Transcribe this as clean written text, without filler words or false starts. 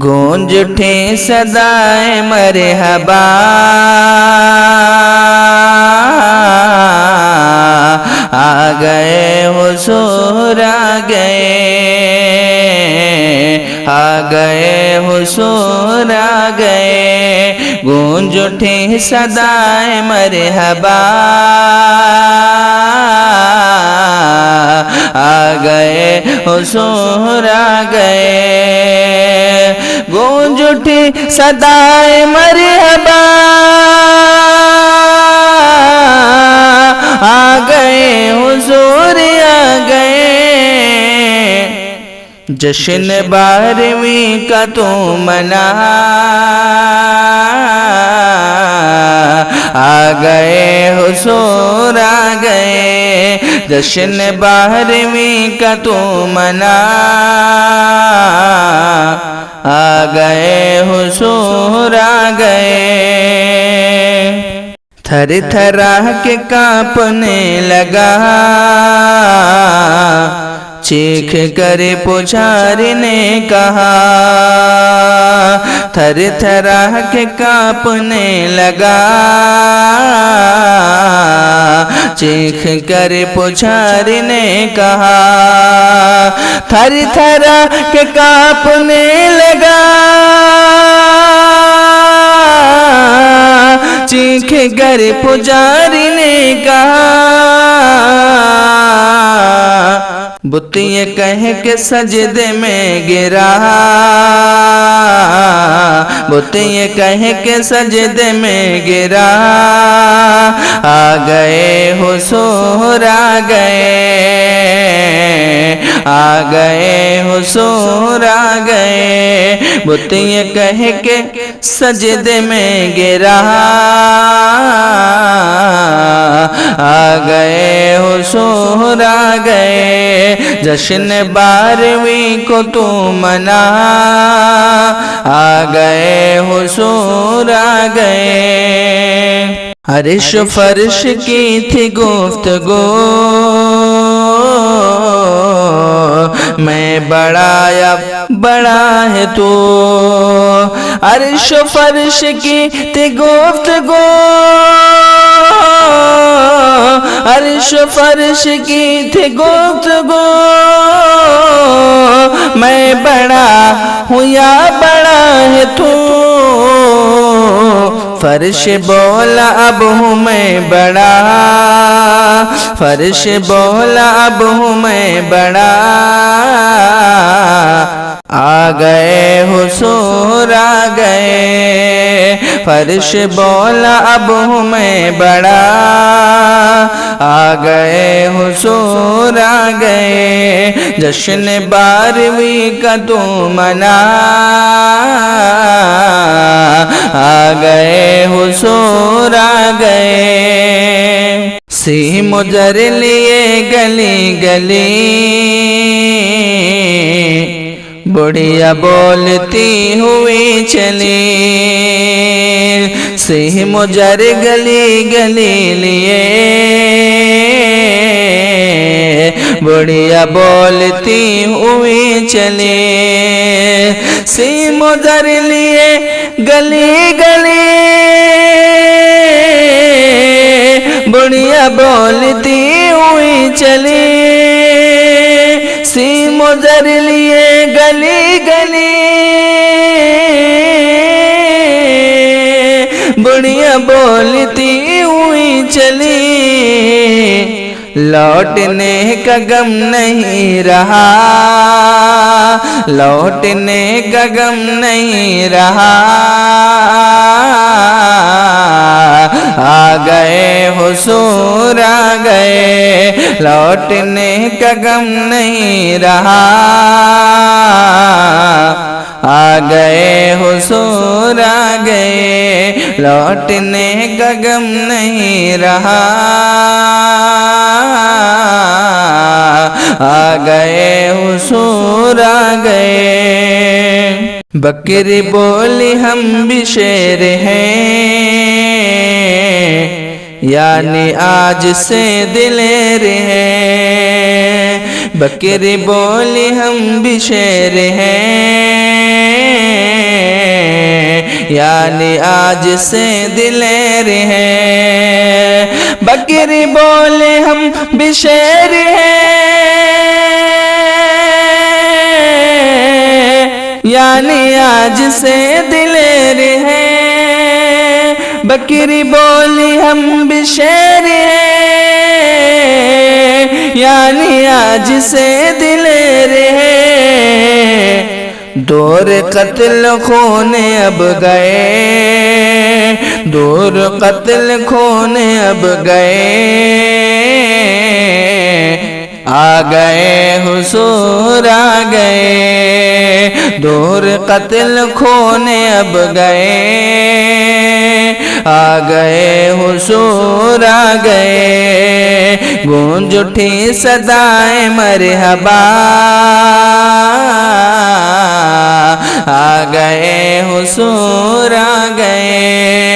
گونج اٹھے صدائے مرحبا، آ گئے حضور آ گئے، آ گئے حضور آ گئے، گونج اٹھے صدائے مرحبا، آ گئے حضور آ گئے، گونج اٹھی صدائے مرحبا، آ گئے حضور آ گئے، جشن 12ویں کا تو منا، آ گئے حضور آ گئے، جشن 12ویں کا تو منا، آ گئے حضور آ گئے، تھر تھرا کے کانپنے لگا، چیخ کر پجاری نے کہا، تھر تھرا کے کانپنے لگا، چیخ کر پجاری نے کہا، تھر تھرا کے کانپنے لگا، چیخ کر پجاری نے کہا، بت یہ کہہ کے سجدے میں گرا، بت یہ کہہ کے سجدے میں گرا، آ گئے حضور آ گئے، آ گئے حضور آ گئے، بت یہ کہہ کے سجدے میں گرا، آ گئے حضور آ گئے، جشن 12ویں کو تو منا، آ گئے حضور آ گئے، عرش فرش کی تھی گفتگو، میں بڑا یا بڑا ہے تو، عرش فرش کی تھی گفتگو، عرش فرش کی تھی گفتگو، میں بڑا ہوں یا بڑا ہے تو، فرش بولا اب ہوں میں بڑا، فرش بولا اب ہوں میں بڑا، آ گئے حضور آ گئے، فرش بولا اب ہوں میں بڑا، آ گئے حضور آ گئے، جشن 12ویں کا تو منا، آ گئے حضور آ گئے، سیم در لیے گلی گلی، بڑھیا بولتی ہوئی چلی، سیم در گلی گلی لیے، بڑھیا بولتی ہوئی چلی، سیم در لیے گلی گلی، بڑھیا بولتی ہوئی چلی، سیم در لیے گلی گلی، بڑھیا بولتی ہوئی چلی، لوٹنے کا غم نہیں رہا، لوٹنے کا غم نہیں رہا، آ گئے حضور آ گئے، لوٹنے کا غم نہیں رہا، آ گئے حضور آ گئے، لوٹنے کا غم نہیں رہا، آ گئے حضور آ گئے، بکری بولی ہم بھی شیر ہیں، یعنی آج سے دلیر ہیں، بکری بولی ہم بھی شیر ہیں، یعنی آج سے دلیر ہیں، بکری بولے ہم بھی شیر ہیں، یعنی آج سے دلیر ہیں، بکری بولی ہم بھی شیر ہیں، یعنی آج سے دلیر ہیں۔ دور قتل خون اب گئے، دور قتل خون اب گئے، آ گئے حضور آ گئے، دور قتل خون اب گئے، آ گئے حضور آ گئے، گونج اٹھی صدائے مرحبا، آ گئے حضور آ گئے،